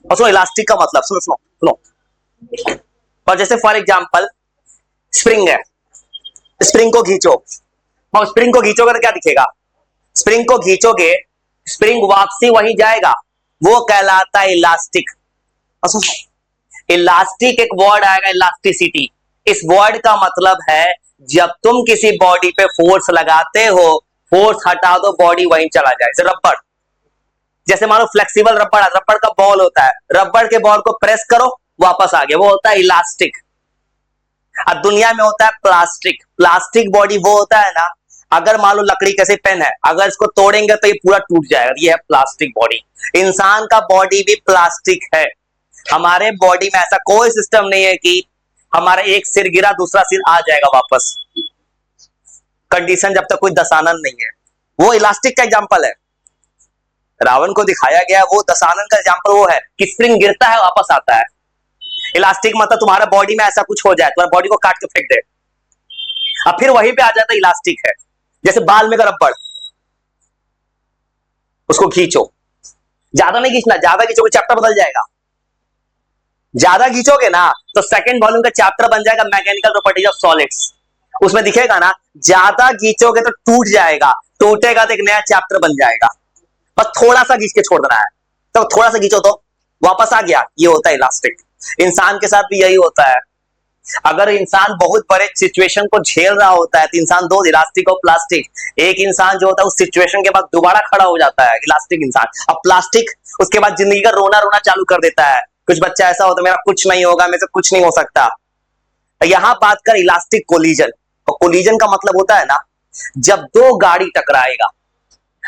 और सुनो इलास्टिक का मतलब, सुनो सुनो सुनो। और जैसे फॉर एग्जाम्पल स्प्रिंग है, स्प्रिंग को खींचो, और स्प्रिंग को खींचोगे तो क्या दिखेगा? स्प्रिंग को खींचोगे, स्प्रिंग वापसी वही जाएगा, वो कहलाता है इलास्टिक। इलास्टिक एक वर्ड आएगा, इलास्टिसिटी। इस वर्ड का मतलब है जब तुम किसी बॉडी पे फोर्स लगाते हो, फोर्स हटा दो, बॉडी वहीं चला जाए। जैसे रबड़, जैसे मानो फ्लेक्सिबल रबड़, रबड़ का बॉल होता है, रबड़ के बॉल को प्रेस करो वापस आ गया, वो होता है इलास्टिक। अब दुनिया में होता है प्लास्टिक। प्लास्टिक बॉडी वो होता है ना, अगर मान लो लकड़ी कैसे पेन है, अगर इसको तोड़ेंगे तो ये पूरा टूट जाएगा, ये है प्लास्टिक बॉडी। इंसान का बॉडी भी प्लास्टिक है। हमारे बॉडी में ऐसा कोई सिस्टम नहीं है कि हमारा एक सिर गिरा दूसरा सिर आ जाएगा वापस, कंडीशन जब तक कोई दशानन नहीं है। वो इलास्टिक का एग्जांपल है, रावण को दिखाया गया, वो दशानन का एग्जांपल वो है कि स्प्रिंग गिरता है वापस आता है। इलास्टिक मतलब तुम्हारा बॉडी में ऐसा कुछ हो जाए, तुम्हारे बॉडी को काट के फेंक दे, अब फिर वहीं पे आ जाता है इलास्टिक है। जैसे बाल में का रबड़, उसको खींचो, ज्यादा नहीं खींचना, ज्यादा खींचोगे चैप्टर बदल जाएगा। ज्यादा खींचोगे ना तो सेकंड वॉल्यूम का चैप्टर बन जाएगा मैकेनिकल प्रॉपर्टीज ऑफ सॉलिड्स, उसमें दिखेगा ना, ज्यादा खींचोगे तो टूट जाएगा, टूटेगा तो एक नया चैप्टर बन जाएगा। बस थोड़ा सा खींच के छोड़ देना है, तो थोड़ा सा खींचो तो वापस आ गया, ये होता है इलास्टिक। इंसान के साथ भी यही होता है। अगर इंसान बहुत बड़े सिचुएशन को झेल रहा होता है तो इंसान दो, इलास्टिक और प्लास्टिक। एक इंसान जो होता है उस सिचुएशन के बाद दोबारा खड़ा हो जाता है, इलास्टिक इंसान। अब प्लास्टिक उसके बाद जिंदगी का रोना रोना चालू कर देता है। कुछ बच्चा ऐसा होता है, मेरा कुछ नहीं होगा, मेरे से कुछ नहीं हो सकता। यहां बात कर इलास्टिक कोलिजन, और कोलिजन का मतलब होता है ना, जब दो गाड़ी टकराएगा।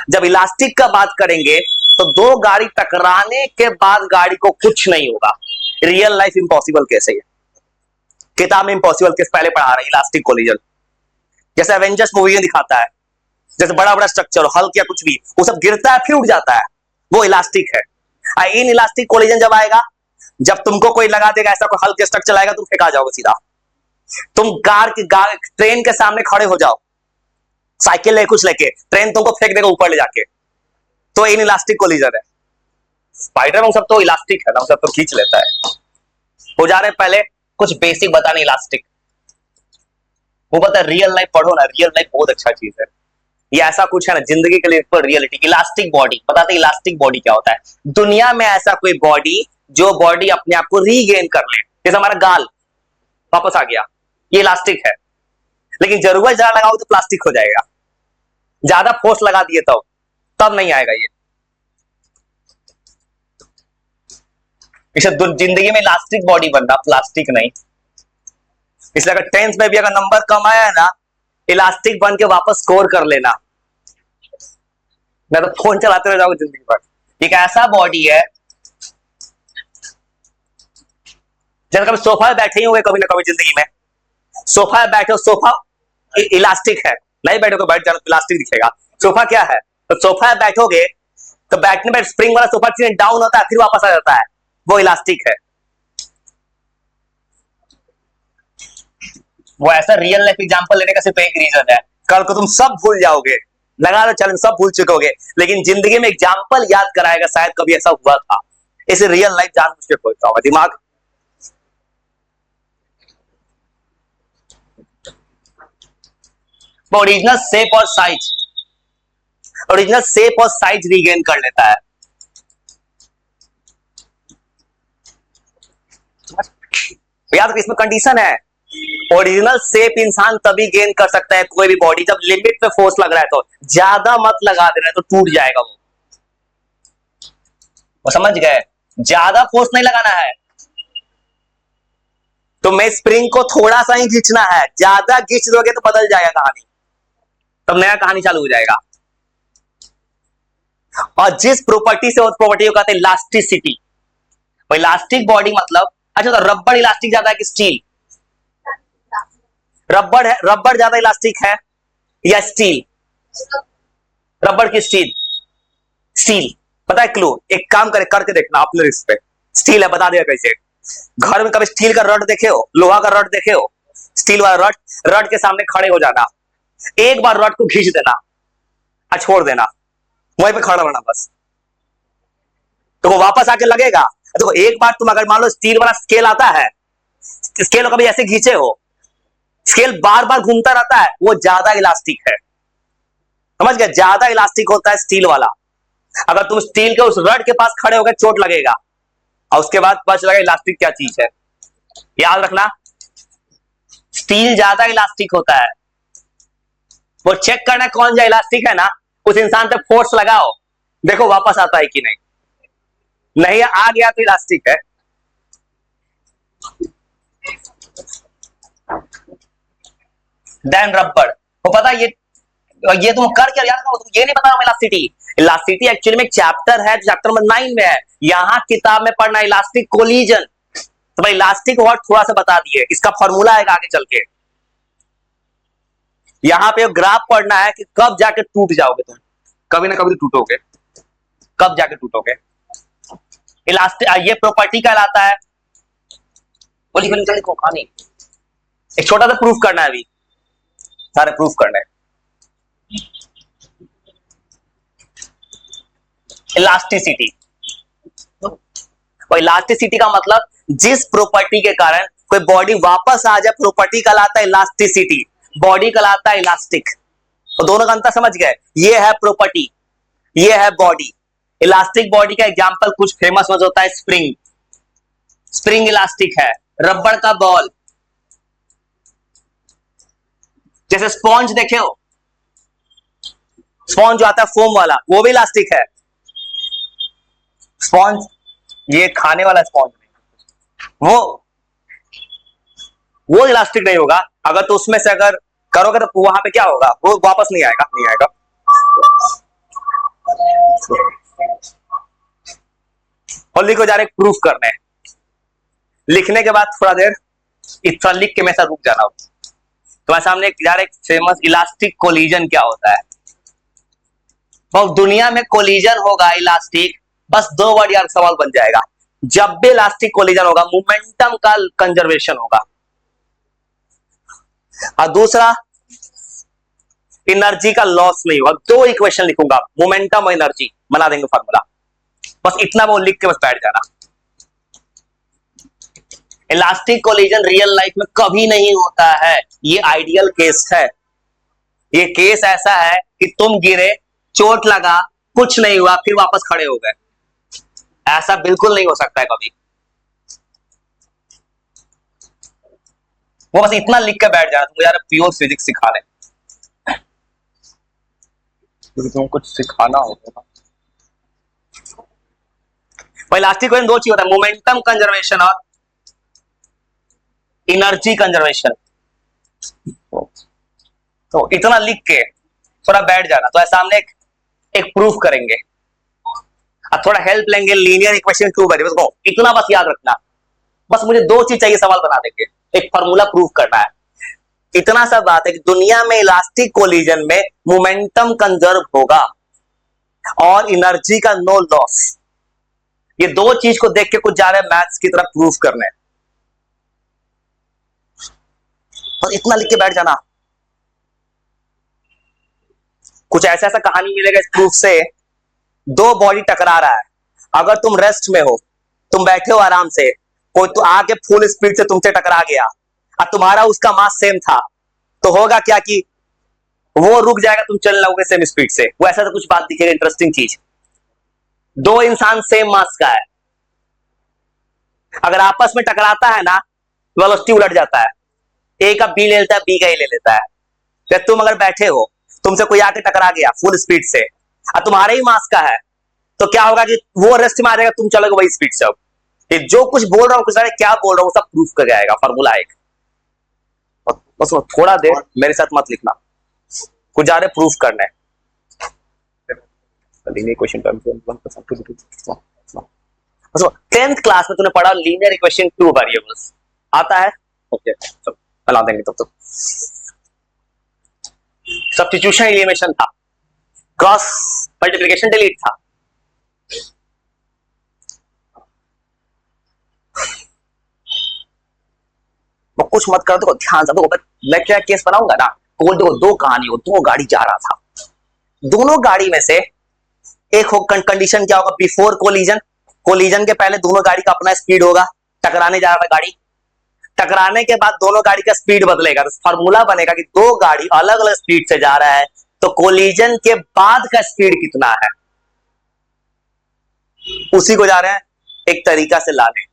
जब इलास्टिक का बात करेंगे तो दो गाड़ी टकराने के बाद गाड़ी को कुछ नहीं होगा। रियल लाइफ इंपॉसिबल केस है, किताब में इंपॉसिबल केस पहले पढ़ा रहे, इलास्टिक कोलिजन। जैसे एवेंजर्स मूवी में दिखाता है, जैसे बड़ा बड़ा स्ट्रक्चर हो, हल्क या कुछ भी, वो सब गिरता है फिर उठ जाता है, वो इलास्टिक है। इन इलास्टिक कोलिजन जब आएगा, जब तुमको कोई लगा देगा, ऐसा कोई हल्क स्ट्रक्चर आएगा, तुम फेंका जाओगे सीधा। तुम ट्रेन के सामने खड़े हो जाओ, साइकिल ले कुछ लेके, ट्रेन तुमको फेंक देगा ऊपर ले जाके, तो इन इलास्टिक कोलिजन है। स्पाइडर सब तो इलास्टिक है ना, सब तो खींच लेता है। हो जा रहे पहले कुछ बेसिक बताने इलास्टिक, वो बता रियल लाइफ पढ़ो ना, रियल लाइफ बहुत अच्छा चीज है। ये ऐसा कुछ है ना जिंदगी के लिए रियलिटी। इलास्टिक बॉडी बताते, इलास्टिक बॉडी क्या होता है। दुनिया में ऐसा कोई बॉडी जो बॉडी अपने आप को रीगेन कर ले, जैसे हमारा गाल वापस आ गया, ये इलास्टिक है। लेकिन जरूरत ज्यादा लगाओ तो प्लास्टिक हो जाएगा, ज्यादा फोर्स लगा दिए तब नहीं आएगा ये। इसे जिंदगी में इलास्टिक बॉडी बनना, प्लास्टिक नहीं। इसलिए अगर 10th में भी अगर नंबर कम आया है ना, इलास्टिक बन के वापस स्कोर कर लेना, मैं तो फोन चलाते रह जाऊंगा जिंदगी भर। एक ऐसा बॉडी है, जब कभी सोफा पे बैठे ही होंगे कभी ना कभी जिंदगी में, सोफा पे बैठे हो, सोफा इलास्टिक है, नहीं बैठो तो बैठ जाना, प्लास्टिक दिखेगा। सोफा क्या है, तो सोफा पे बैठोगे तो बैठने में स्प्रिंग वाला सोफा डाउन होता है फिर वापस आ जाता है, वो इलास्टिक है। वो ऐसा रियल लाइफ एग्जांपल लेने का सिर्फ एक रीजन है, कल को तुम सब भूल जाओगे, लगा लो चैलेंज सब भूल चुकोगे, लेकिन जिंदगी में एग्जांपल याद कराएगा शायद कभी ऐसा हुआ था। इसे रियल लाइफ जान मुझे खोजता हूं दिमाग। ओरिजिनल शेप और साइज, ओरिजिनल शेप और साइज रीगेन कर लेता है। याद इसमें कंडीशन है, ओरिजिनल शेप इंसान तभी गेन कर सकता है कोई भी बॉडी, जब लिमिट पे फोर्स लग रहा है। तो ज्यादा मत लगा दे रहे तो टूट जाएगा वो समझ गए, ज्यादा फोर्स नहीं लगाना है। तो मैं स्प्रिंग को थोड़ा सा ही खींचना है, ज्यादा खींच दोगे तो बदल जाएगा कहानी, तब नया कहानी चालू हो जाएगा। और जिस प्रॉपर्टी से उस प्रॉपर्टी को कहते हैं इलास्टिसिटी, इलास्टिक बॉडी मतलब, अच्छा तो रबड़ इलास्टिक ज्यादा है कि स्टील? रबड़ है, रबड़ ज्यादा इलास्टिक है या स्टील? रबड़ की स्टील, स्टील। पता है क्लू, एक काम करके देखना अपने रिस्क पे, स्टील है बता देगा कैसे। घर में कभी स्टील का रड देखे हो, लोहा का रड देखे हो, स्टील वाला रड, रड के सामने खड़े हो जाना, एक बार रड को खींच देना और छोड़ देना, वहीं पे खड़ा रहना बस, तो वो वापस आके लगेगा। देखो एक बार तुम अगर मान लो स्टील वाला स्केल आता है, स्केल को कभी ऐसे खींचे हो, स्केल बार बार घूमता रहता है, वो ज्यादा इलास्टिक है, समझ गए, ज्यादा इलास्टिक होता है स्टील वाला। अगर तुम स्टील के उस रड के पास खड़े हो गए चोट लगेगा, और उसके बाद पता चलेगा इलास्टिक क्या चीज है। याद रखना, स्टील ज्यादा इलास्टिक होता है। वो चेक करना कौन सा इलास्टिक है ना, उस इंसान पे फोर्स लगाओ, देखो वापस आता है कि नहीं, नहीं आ गया तो इलास्टिक है। देन रबड़, वो पता ये तुम कर क्या याद करो, तुम ये नहीं पता इलास्टिसिटी। इलास्टिसिटी एक्चुअली में एक चैप्टर है, चैप्टर नंबर 9 में है, यहां किताब में पढ़ना इलास्टिक कोलिजन। तो भाई इलास्टिक वर्ड थोड़ा सा बता दिए, इसका फॉर्मूला आएगा आगे चल के। यहां पे ग्राफ पढ़ना है कि कब जाके टूट जाओगे तुम, कभी ना कभी टूटोगे, कब जाके टूटोगे। इलास्टिक ये प्रॉपर्टी कहलाता है। बोली बोली चलिए कहानी एक छोटा सा प्रूफ करना है, अभी सारे प्रूफ करना है। इलास्टिसिटी, और इलास्टिसिटी का मतलब जिस प्रॉपर्टी के कारण कोई बॉडी वापस आ जाए, प्रॉपर्टी कहलाता है इलास्टिसिटी, बॉडी कहलाता है इलास्टिक। तो दोनों का अंतर समझ गए, ये है प्रॉपर्टी, ये है बॉडी। इलास्टिक बॉडी का एग्जांपल कुछ फेमस होता है, स्प्रिंग, स्प्रिंग इलास्टिक है। रबड़ का बॉल, जैसे स्पॉन्ज देखे हो, स्पॉन्ज जो आता है फोम वाला, वो भी इलास्टिक है। स्पॉन्ज, ये खाने वाला स्पॉन्ज नहीं, वो इलास्टिक नहीं होगा। अगर तो उसमें से अगर करोगे तो वहां पे क्या होगा, वो वापस नहीं आएगा, नहीं आएगा। और लिखो जा रहे प्रूफ करने, लिखने के बाद थोड़ा देर इतना लिख के मैं सब रुक जाना। तुम्हारे सामने एक फेमस इलास्टिक कोलिजन क्या होता है। और दुनिया में कोलिजन होगा इलास्टिक, बस 2 वर्ड यार सवाल बन जाएगा। जब भी इलास्टिक कोलिजन होगा मोमेंटम का कंजर्वेशन होगा, और दूसरा एनर्जी का लॉस नहीं होगा। 2 इक्वेशन लिखूंगा, मोमेंटम और एनर्जी, बना देंगे फार्मूला। बस इतना वो लिख के बस बैठ जाना। इलास्टिक कोलिजन रियल लाइफ में कभी नहीं होता है, ये आइडियल केस है। ये केस ऐसा है कि तुम गिरे, चोट लगा, कुछ नहीं हुआ, फिर वापस खड़े हो गए, ऐसा बिल्कुल नहीं हो सकता है कभी। वो बस इतना लिख के बैठ जाना, तुम यार प्योर फिजिक्स सिखा रहे, तुम कुछ सिखाना होगा। इलास्टिक कोलिजन 2 चीज होता है, मोमेंटम कंजर्वेशन और एनर्जी कंजर्वेशन। तो इतना लिख के थोड़ा बैठ जाना। तो सामने एक प्रूफ करेंगे, अब थोड़ा हेल्प लेंगे, लीनियर इक्वेशन 2 वेरिएबल्स को, इतना बस याद रखना। बस मुझे 2 चीज चाहिए, सवाल बना देंगे, एक फार्मूला प्रूफ करना है, इतना सा बात है कि दुनिया में इलास्टिक कोलिजन में मोमेंटम कंजर्व होगा और एनर्जी का नो लॉस। ये 2 चीज को देख के कुछ जा रहे मैथ्स की तरफ प्रूफ करने, और इतना लिख के बैठ जाना। कुछ ऐसा ऐसा कहानी मिलेगा इस प्रूफ से, 2 बॉडी टकरा रहा है, अगर तुम रेस्ट में हो, तुम बैठे हो आराम से, कोई तो आके फुल स्पीड से तुमसे टकरा गया और तुम्हारा उसका मास सेम था, तो होगा क्या कि वो रुक जाएगा, तुम चल लोगे सेम स्पीड से। वो ऐसा तो कुछ बात दिखेगा, इंटरेस्टिंग चीज। 2 इंसान सेम मास का है, अगर आपस में टकराता है ना, वेलोसिटी उलट जाता है, ए का बी ले लेता है, बी का ए ले लेता है। जब तुम अगर बैठे हो, तुमसे कोई आके टकरा गया फुल स्पीड से और तुम्हारे ही मास का है, तो क्या होगा कि वो रेस्ट में आ जाएगा, तुम चलोगे वही स्पीड से। अब ये जो कुछ बोल रहा हूं, कुछ क्या बोल रहा हूं, सब प्रूफ कर जाएगा फार्मूला एक। बस थोड़ा देर मेरे साथ मत लिखना, कुछ जा रहे प्रूफ करना है। क्वेश्चन 10th क्लास में तूने पढ़ा लीनियर इक्वेशन 2 वेरिएबल्स, आता है? ओके, बना देंगे तब तो। सब्स्टिट्यूशन एलिमिनेशन था, क्रॉस मल्टीप्लिकेशन डिलीट था। कुछ मत करो, तो ध्यान से देखो, मैं क्या केस बनाऊंगा ना, देखो 2 कहानी हो, 2 गाड़ी जा रहा था, दोनों गाड़ी में से एक हो कंडीशन क्या होगा, बिफोर कोलिजन, कोलिजन के पहले दोनों गाड़ी का अपना स्पीड होगा, टकराने जा रहा था गाड़ी, टकराने के बाद दोनों गाड़ी का स्पीड बदलेगा, तो फॉर्मूला बनेगा कि दो गाड़ी अलग अलग स्पीड से जा रहा है, तो कोलिजन के बाद का स्पीड कितना है, उसी को जा रहे हैं एक तरीका से लाने।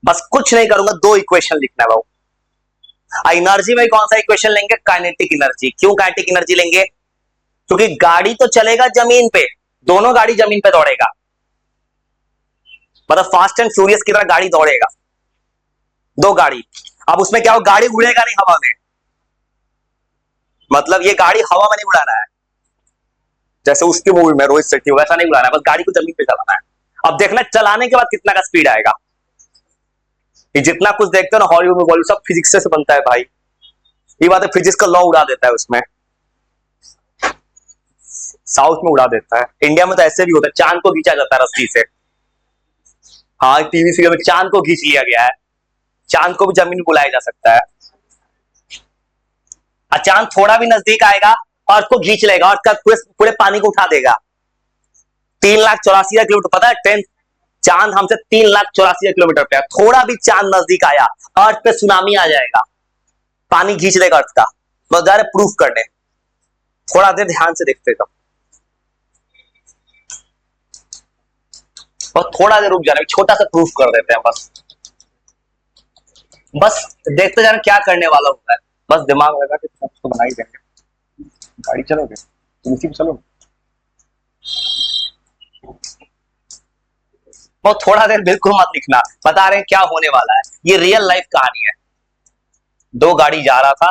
बस कुछ नहीं करूंगा, दो इक्वेशन लिखना है बाबू। एनर्जी में कौन सा इक्वेशन लेंगे, काइनेटिक एनर्जी। क्यों काइनेटिक एनर्जी लेंगे, क्योंकि गाड़ी तो चलेगा जमीन पे, दोनों गाड़ी जमीन पे दौड़ेगा, मतलब फास्ट एंड फ्यूरियस की तरह गाड़ी दौड़ेगा, दो गाड़ी। अब उसमें क्या हो, गाड़ी उड़ेगा नहीं हवा में, मतलब ये गाड़ी हवा में नहीं उड़ाना है जैसे उसकी मूवी में रोहित शेट्टी, वैसा नहीं उड़ाना है, बस गाड़ी को जमीन पे चलाना है। अब देखना चलाने के बाद कितना का स्पीड आएगा। ये जितना कुछ देखते हो ना हॉलीवुड में, बॉलीवुड, सब फिजिक्स से बनता है भाई। ये बात है, फिजिक्स का लॉ उड़ा देता है उसमें, साउथ में उड़ा देता है। इंडिया में तो ऐसे भी होता है, चांद को खींचा जाता है रस्सी से। हाँ, टीवी सीरियल में चांद को खींच लिया गया है, चांद को भी जमीन में बुलाया जा सकता है। चांद थोड़ा भी नजदीक आएगा और उसको खींच लेगा और पूरे पानी को उठा देगा। 3,84,000 किलोमीटर, पता है 10, चांद हमसे 3,84,000 किलोमीटर पे है। थोड़ा भी चांद नजदीक आया अर्थ पे सुनामी आ जाएगा, पानी खींच लेगा अर्थ का। बस जा रहे प्रूफ करने, थोड़ा देर ध्यान से देखते तो, और थोड़ा देर रुक जा रहे, छोटा सा प्रूफ कर देते हैं बस। बस देखते जा रहे क्या करने वाला होता है, बस दिमाग लगा के तो बना ही देंगे। गाड़ी चलोगे तुम इसी पे चलो, वो थोड़ा देर बिल्कुल मत लिखना, बता रहे हैं क्या होने वाला है। ये रियल लाइफ कहानी है। दो गाड़ी जा रहा था,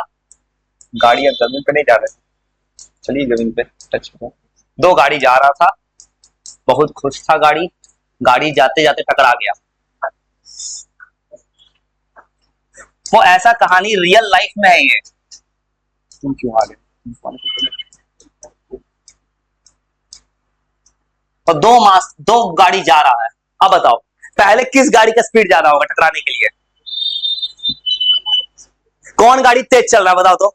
गाड़ी अब जमीन पे नहीं जा रहे, चलिए जमीन पे टच करो। दो गाड़ी जा रहा था, बहुत खुश था गाड़ी, गाड़ी जाते जाते टकरा गया। वो ऐसा कहानी रियल लाइफ में है ये। तुम क्यों आ गए, और दो गाड़ी जा रहा है। अब बताओ पहले किस गाड़ी का स्पीड ज्यादा होगा टकराने के लिए, कौन गाड़ी तेज चल रहा है बताओ तो,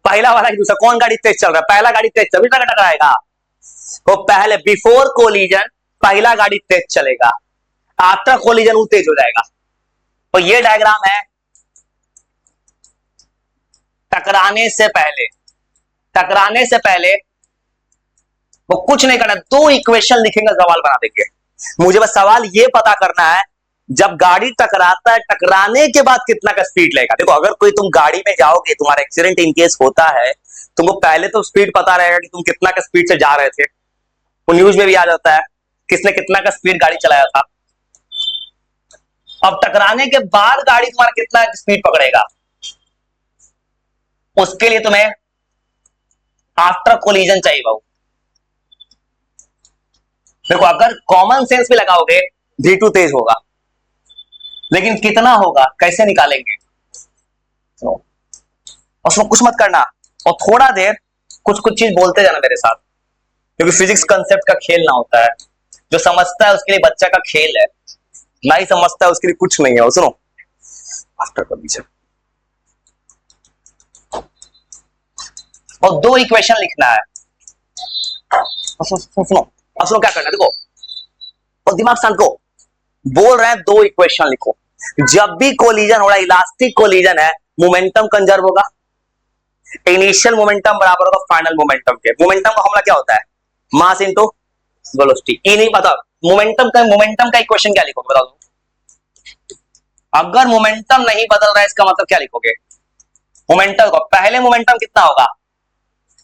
पहला वाला कि दूसरा, कौन गाड़ी तेज चल रहा है, पहला गाड़ी तेज चल रहा है, टकराएगा। वो पहले बिफोर कोलिजन पहला गाड़ी तेज चलेगा, आफ्टर कोलिजन वो तेज हो जाएगा। तो ये डायग्राम है टकराने से पहले, टकराने से पहले वो कुछ नहीं करना, दो इक्वेशन लिखेंगे, सवाल बना देंगे। मुझे बस सवाल ये पता करना है जब गाड़ी टकराता है, टकराने के बाद कितना का स्पीड लेगा। देखो अगर कोई तुम गाड़ी में जाओगे, तुम्हारा एक्सीडेंट इन केस होता है, तुमको पहले तो स्पीड पता रहेगा कि तुम कितना का स्पीड से जा रहे थे, वो न्यूज में भी आ जाता है किसने कितना का स्पीड गाड़ी चलाया था। अब टकराने के बाद गाड़ी तुम्हारा कितना स्पीड पकड़ेगा, उसके लिए तुम्हें आफ्टर कोलिजन चाहिए बाबू। देखो अगर कॉमन सेंस भी लगाओगे V2 तेज होगा, लेकिन कितना होगा कैसे निकालेंगे, तो उसमें कुछ मत करना और थोड़ा देर कुछ कुछ चीज बोलते जाना मेरे साथ, क्योंकि फिजिक्स कंसेप्ट का खेल ना होता है। जो समझता है उसके लिए बच्चा का खेल है, नहीं समझता है उसके लिए कुछ नहीं है। सुनो आफ्टर का पीछे, और दो इक्वेशन लिखना है। सुनो अब सुनो क्या करना है, देखो और दिमाग शांत को, बोल रहे हैं दो इक्वेशन लिखो। जब भी कोलिजन हो रहा है, इलास्टिक कोलिजन है, मोमेंटम कंजर्व होगा, इनिशियल मोमेंटम बराबर होगा फाइनल मोमेंटम के। मोमेंटम का फॉर्मूला क्या होता है, मास इनटू वेलोसिटी। ये नहीं पता, मोमेंटम का इक्वेशन क्या लिखोगे बताओ। अगर मोमेंटम नहीं बदल रहा है इसका मतलब क्या लिखोगे, मोमेंटम को पहले मोमेंटम कितना होगा,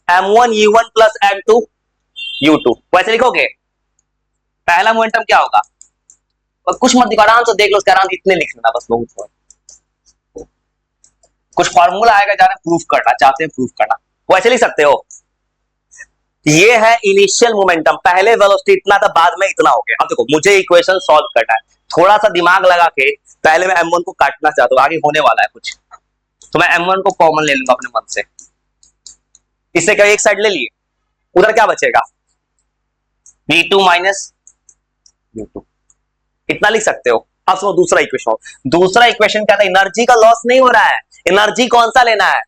m1 u1 plus m2 u2, वैसे लिखोगे। पहला मोमेंटम क्या होगा, और कुछ मत दिखा, आराम से देख लो उसके, आराम इतने लिख लेना बस, बहुत कुछ फार्मूला आएगा, जा रहे प्रूफ करना चाहते हैं, प्रूफ करना वैसे लिख सकते हो। ये है इनिशियल मोमेंटम, पहले वेलोसिटी इतना था, बाद में इतना हो गया। अब देखो मुझे इक्वेशन सॉल्व करना है, थोड़ा सा दिमाग लगा के पहले मैं m1 को काटना चाहता हूं, आगे होने वाला है कुछ, तो मैं m1 को कॉमन ले लूंगा अपने मन से। इससे क्या एक साइड ले लिए, उधर क्या बचेगा, v2 माइनस u2, इतना लिख सकते हो। अब सुनो दूसरा इक्वेशन, दूसरा इक्वेशन क्या था, एनर्जी का लॉस नहीं हो रहा है, एनर्जी कौन सा लेना है,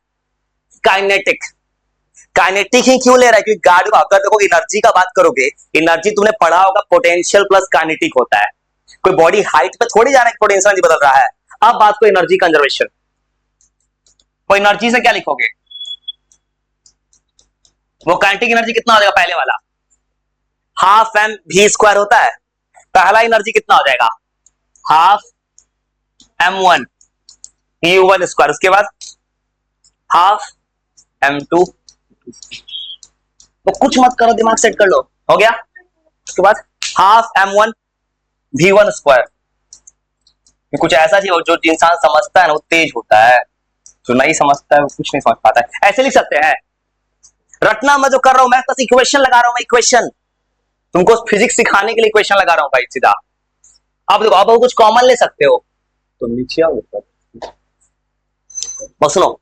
काइनेटिक। काइनेटिक ही क्यों ले रहा है? क्योंकि गाड़ी को अगर देखो एनर्जी का बात करोगे, एनर्जी तुमने पढ़ा होगा पोटेंशियल प्लस काइनेटिक होता है। कोई बॉडी हाइट पे थोड़ी जा रहा है, पोटेंशियल नहीं बदल रहा है। अब बात को एनर्जी कंजर्वेशन, तो एनर्जी से क्या लिखोगे? वो काइनेटिक एनर्जी कितना हो जाएगा? पहले वाला हाफ एम वी स्क्वायर होता है, पहला एनर्जी कितना हो जाएगा? हाफ m1 u1 स्क्वायर, उसके बाद हाफ m2, तो कुछ मत करो, दिमाग सेट कर लो, हो गया। उसके बाद हाफ m1 v1 स्क्वायर। कुछ ऐसा चीज जो इंसान समझता है ना वो तेज होता है, जो नहीं समझता है वो कुछ नहीं समझ पाता है। ऐसे लिख सकते हैं, रटना मैं जो कर रहा हूं, मैं बस इक्वेशन लगा रहा हूं, मैं इक्वेशन तुमको फिजिक्स सिखाने के लिए इक्वेशन लगा रहा हूं भाई सीधा। अब देखो, अब कुछ कॉमन ले सकते हो तो नीचे आओ ऊपर, बस सुनो।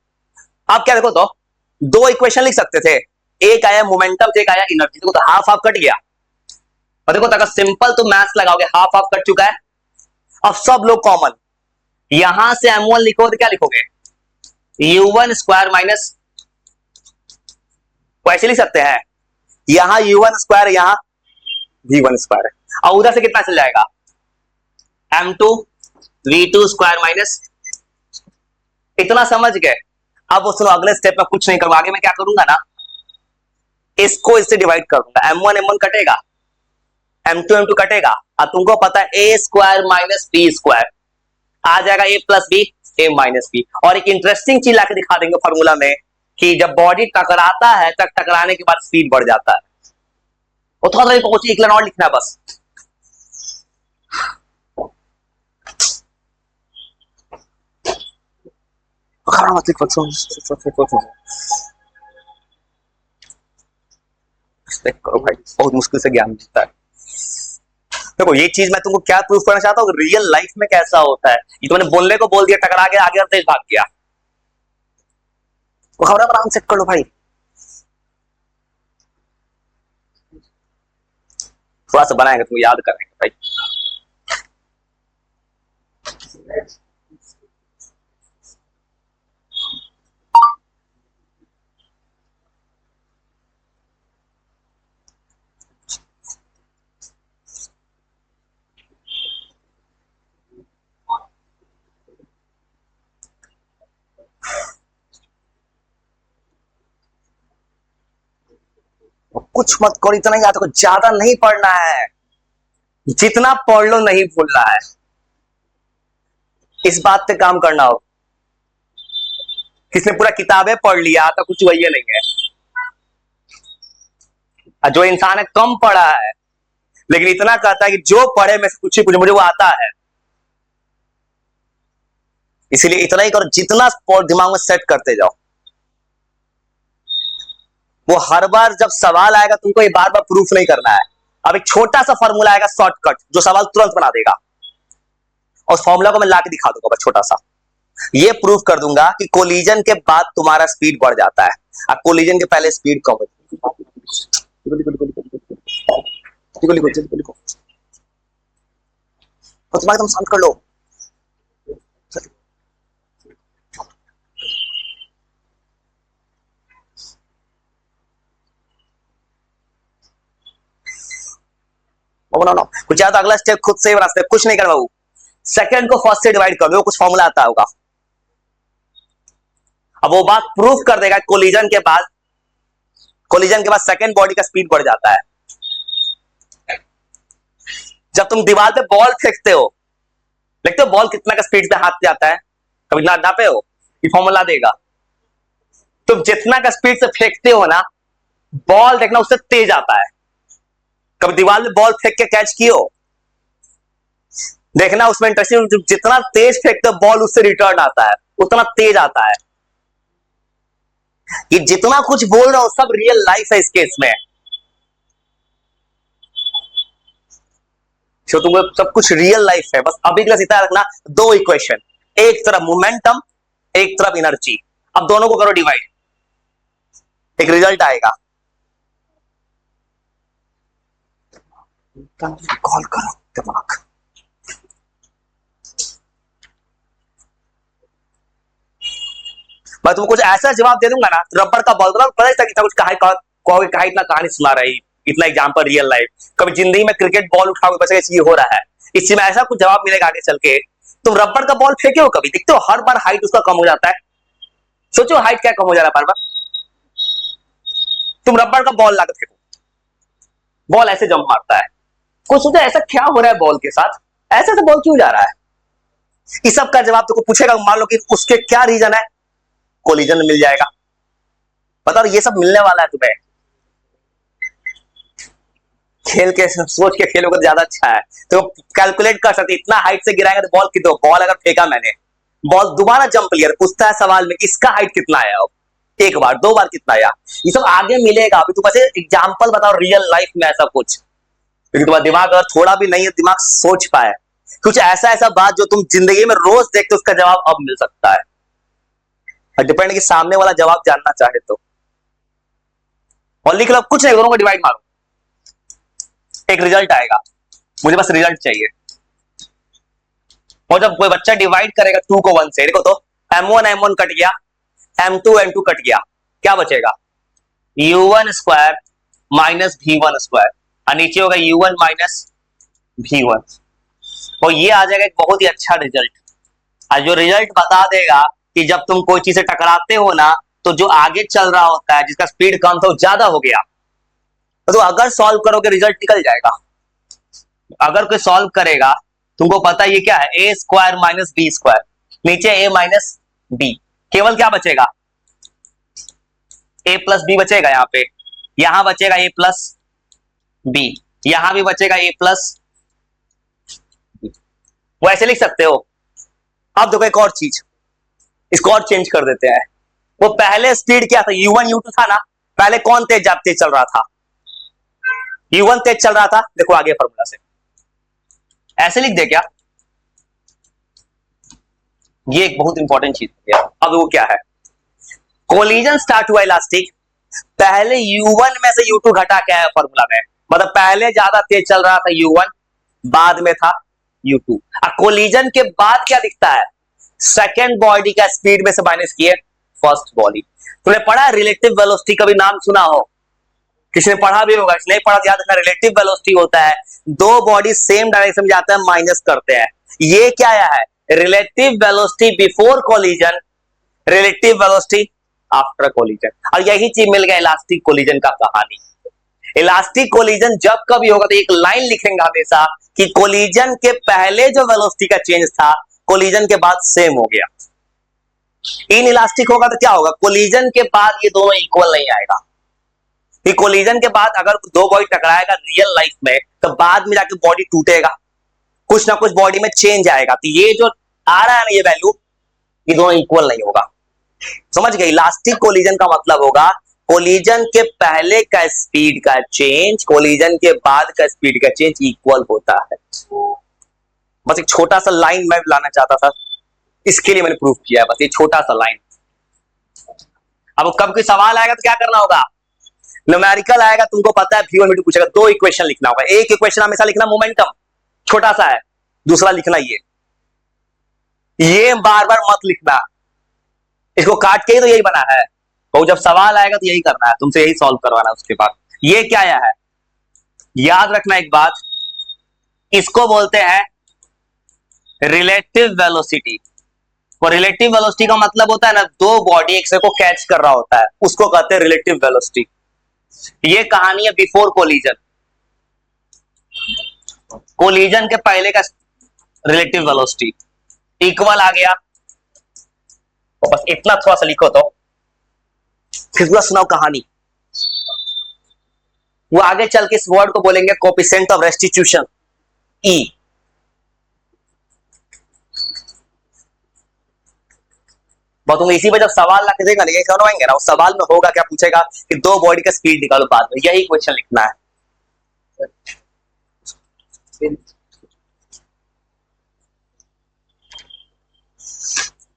आप क्या देखो, तो दो इक्वेशन लिख सकते थे, एक आया मोमेंटम से एक आया एनर्जी, देखो तो हाफ हाफ कट गया। और देखो अगर सिंपल तो मैथ्स लगाओगे, हाफ हाफ कट चुका है। अब सब लोग कॉमन, यहां से m1 लिखो तो क्या लिखोगे? u1 स्क्वायर माइनस, ऐसे लिख सकते हैं, यहां u1 स्क्वायर, यहां v1 स्क्वायर है, और उधर से कितना चल जाएगा? m2 v2 स्क्वायर माइनस, इतना समझ गए। अब वो सुनो, अगले स्टेप में कुछ नहीं करूंगा, आगे मैं क्या करूंगा ना, इसको इससे डिवाइड करूंगा, m1 m1 कटेगा, m2 m2 कटेगा, अब तुमको पता है a square minus b square आ जाएगा, a plus b a minus b. और एक इंटरेस्टिंग चीज लाके दिखा देंगे फॉर्मूला में, कि जब बॉडी टकराता है तब टकराने के बाद स्पीड बढ़ जाता है। वो थोड़ा सा एक लाइन और लिखना है बस। करो भाई, बहुत मुश्किल से ज्ञान मिलता है। देखो ये चीज मैं तुमको क्या प्रूफ करना चाहता हूँ, रियल लाइफ में कैसा होता है। ये तुमने बोलने को बोल दिया, टकरा गया, आगे तेज भाग गया, वो खबर आराम से कर लो भाई। थोड़ा सा बनाएंगे, तुमको याद करेंगे भाई। कुछ मत करो, इतना याद रखो, ज्यादा नहीं पढ़ना है, जितना पढ़ लो नहीं भूलना है, इस बात पे काम करना हो। किसने पूरा किताबें पढ़ लिया तो कुछ वही नहीं है। जो इंसान है कम पढ़ा है लेकिन इतना कहता है कि जो पढ़े मैं कुछ ही कुछ मुझे वो आता है, इसीलिए इतना ही करो, जितना दिमाग में सेट करते जाओ। वो हर बार जब सवाल आएगा तुमको ये बार बार प्रूफ नहीं करना है। अब एक छोटा सा फॉर्मूला आएगा शॉर्टकट, जो सवाल तुरंत बना देगा, और फॉर्मूला को मैं लाके दिखा दूंगा बस छोटा सा। ये प्रूफ कर दूंगा कि कोलिजन के बाद तुम्हारा स्पीड बढ़ जाता है, अब कोलिजन के पहले स्पीड कम होती है। तुम्हारा एकदम शांत कर लो। नो कुछ ज्यादा, अगला स्टेप खुद से ही बना सकते, कुछ नहीं कर बाबू। सेकंड को फर्स्ट से डिवाइड कर दो, कुछ फॉर्मूला आता होगा। अब वो बात प्रूफ कर देगा कोलिजन के बाद सेकंड बॉडी का स्पीड बढ़ जाता है। जब तुम दीवार पे बॉल फेंकते हो, देखते हो बॉल कितना का स्पीड से हाथ जाता है, कभी ना नापे हो, ये फॉर्मूला देगा। तुम जितना का स्पीड से फेंकते हो ना, बॉल देखना उससे तेज आता है। कभी दीवार में बॉल फेंक के कैच किए हो, देखना उसमें इंटरेस्टिंग, जितना तेज फेंकते हो बॉल उससे रिटर्न आता है, उतना तेज आता है। ये जितना कुछ बोल रहा हूं सब रियल लाइफ है इस केस में, जो तुमको सब कुछ रियल लाइफ है। बस अभी के लिए इतना रखना, दो इक्वेशन, एक तरफ मोमेंटम एक तरफ एनर्जी, अब दोनों को करो डिवाइड, एक रिजल्ट आएगा। कॉल करो दिमाग। बस मैं तुमको कुछ ऐसा जवाब दे दूंगा ना, रबड़ का बॉल पता ही था कितना कुछ कहा इतना कहानी सुना रही, इतना एग्जाम्पल रियल लाइफ। कभी जिंदगी में क्रिकेट बॉल उठाओगे बस ये हो रहा है, इससे में ऐसा कुछ जवाब मिलेगा आगे चल के। तुम रबड़ का बॉल फेंके हो कभी, देखते हो हर बार हाइट उसका कम हो जाता है। सोचो हाइट क्या कम हो जा रहा है बार बार। तुम रबड़ का बॉल लाकर फेंको, बॉल ऐसे जंप मारता है। कुछ सोचो ऐसा क्या हो रहा है बॉल के साथ, ऐसे बॉल क्यों जा रहा है। इस सब का जवाब तुमको पूछेगा, मान लो कि उसके क्या रीजन है, कोलिजन मिल जाएगा। बताओ ये सब मिलने वाला है तुम्हें। खेल के सोच के खेलोगे तो ज्यादा अच्छा है। तो कैलकुलेट कर सकते इतना हाइट से गिराएंगे तो बॉल कितना, बॉल अगर फेंका मैंने, बॉल दोबारा जंप लिया, पूछता है सवाल में इसका हाइट कितना है, अब एक बार दो बार कितना आया, ये सब आगे मिलेगा। अभी तुम ऐसे एग्जाम्पल बताओ रियल लाइफ में ऐसा कुछ, क्योंकि तुम्हारा दिमाग अगर थोड़ा भी नहीं है, दिमाग सोच पाए कुछ ऐसा ऐसा बात जो तुम जिंदगी में रोज देखते हो, उसका जवाब अब मिल सकता है। डिपेंड कि सामने वाला जवाब जानना चाहे तो। और लिख लो, कुछ नहीं, दोनों को डिवाइड मारो, एक रिजल्ट आएगा, मुझे बस रिजल्ट चाहिए। और जब कोई बच्चा डिवाइड करेगा 2 को 1 से, देखो तो m1 m1 कट गया, m2 m2 कट गया, क्या बचेगा u1 square minus v1 square, और नीचे होगा u1 माइनस v1। और ये आ जाएगा एक बहुत ही अच्छा रिजल्ट। और जो रिजल्ट बता देगा कि जब तुम कोई चीज से टकराते हो ना, तो जो आगे चल रहा होता है जिसका स्पीड कम था वो ज्यादा हो गया, तो अगर सॉल्व करोगे रिजल्ट निकल जाएगा। अगर कोई सॉल्व करेगा, तुमको पता ये क्या है, ए स्क्वायर माइनस बी स्क्वायर, नीचे ए माइनस बी, केवल क्या बचेगा ए प्लस बी बचेगा, यहां पे यहां बचेगा ए प्लस बी, यहां भी बचेगा ए प्लस, वो ऐसे लिख सकते हो। अब देखो एक और चीज, इसको और चेंज कर देते हैं। वो पहले स्पीड क्या था, u1 u2 था ना, पहले कौन तेज चल रहा था, u1 तेज चल रहा था। देखो आगे फॉर्मूला से ऐसे लिख दे क्या, ये एक बहुत इंपॉर्टेंट चीज है। अब वो क्या है, कोलिजन स्टार्ट हुआ इलास्टिक, पहले u1 में से u2 घटा क्या है फॉर्मूला में, मतलब पहले ज्यादा तेज चल रहा था u1, बाद में था u2। कोलिजन के बाद क्या दिखता है, सेकेंड बॉडी का स्पीड में से माइनस किए फर्स्ट बॉडी। तुमने पढ़ा रिलेटिव वेलोसिटी, कभी नाम सुना हो, किसी ने पढ़ा भी होगा, नहीं पढ़ा तो याद रखना, रिलेटिव वेलोसिटी होता है दो बॉडी सेम डायरेक्शन में जाते हैं माइनस करते हैं। ये क्या है, relative velocity before collision, relative velocity after collision. और यही चीज मिल गया इलास्टिक कोलिजन का कहानी। इलास्टिक कोलिजन जब कभी होगा तो एक लाइन लिखेंगे हमेशा कि कोलिजन के पहले जो वेलोसिटी का चेंज था, कोलिजन के बाद सेम हो गया। इन इलास्टिक होगा तो क्या होगा, कोलिजन के बाद ये दोनों इक्वल नहीं आएगा। कि कोलिजन के बाद अगर दो बॉडी टकराएगा रियल लाइफ में, तो बाद में जाके बॉडी टूटेगा, कुछ ना कुछ बॉडी में चेंज आएगा। तो ये जो आ रहा है ना ये वैल्यू, ये दोनों इक्वल नहीं होगा। समझ गए, इलास्टिक कोलिजन का मतलब होगा कोलिजन के पहले का स्पीड का चेंज कोलिजन के बाद का स्पीड का चेंज इक्वल होता है। बस एक छोटा सा लाइन मैं लाना चाहता था, इसके लिए मैंने प्रूफ किया है, बस ये छोटा सा लाइन। अब कब कोई सवाल आएगा तो क्या करना होगा, न्यूमेरिकल आएगा, तुमको पता है V1 V2 पूछेगा, दो इक्वेशन लिखना होगा। एक इक्वेशन हमेशा लिखना मोमेंटम, छोटा सा है, दूसरा लिखना ये बार बार मत लिखना, इसको काट के ही तो यही बना है। तो जब सवाल आएगा तो यही करना है, तुमसे यही सॉल्व करवाना है। उसके बाद ये क्या है, याद रखना एक बात, इसको बोलते हैं रिलेटिव वेलोसिटी। और रिलेटिव वेलोसिटी का मतलब होता है ना, दो बॉडी एक दूसरे को कैच कर रहा होता है, उसको कहते हैं रिलेटिव वेलोसिटी। ये कहानी है बिफोर कोलिजन, कोलिजन के पहले का रिलेटिव वेलोसिटी इक्वल आ गया। बस इतना थोड़ा सा लिखो तो फिर पूरा सुनाओ कहानी। वो आगे चल के इस वर्ड को बोलेंगे कोएफिशिएंट ऑफ रेस्टिट्यूशन, ई। तुम इसी पे जब सवाल ला के देगा नहीं समझवाएंगे ना, उस सवाल में होगा क्या, पूछेगा कि दो बॉडी का स्पीड निकालो, बाद में यही क्वेश्चन लिखना है।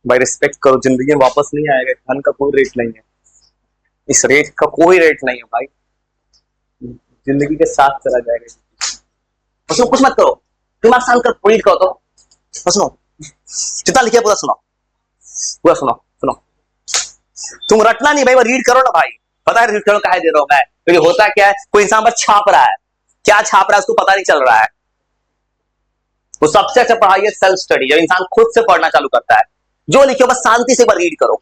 भाई रिस्पेक्ट करो, जिंदगी में वापस नहीं आएगा, धन का कोई रेट नहीं है, इस रेट का कोई रेट नहीं है भाई, जिंदगी के साथ चला जाएगा। उसमें कुछ मत करो, दिमाग शांत कर, रीड करो तो सुनो, जितना लिखे पूरा सुनो, पूरा सुनो सुनो। तुम रटना नहीं भाई, वो रीड करो ना भाई। पता है रीड करो काहे दे रहा हूं मैं, क्योंकि होता क्या है, कोई इंसान बस छाप रहा है, क्या छाप रहा है उसको पता नहीं चल रहा है। वो सबसे अच्छा पढ़ाई है सेल्फ स्टडी, जब इंसान खुद से पढ़ना चालू करता है। जो लिखे हो बस शांति से एक बार रीड करो।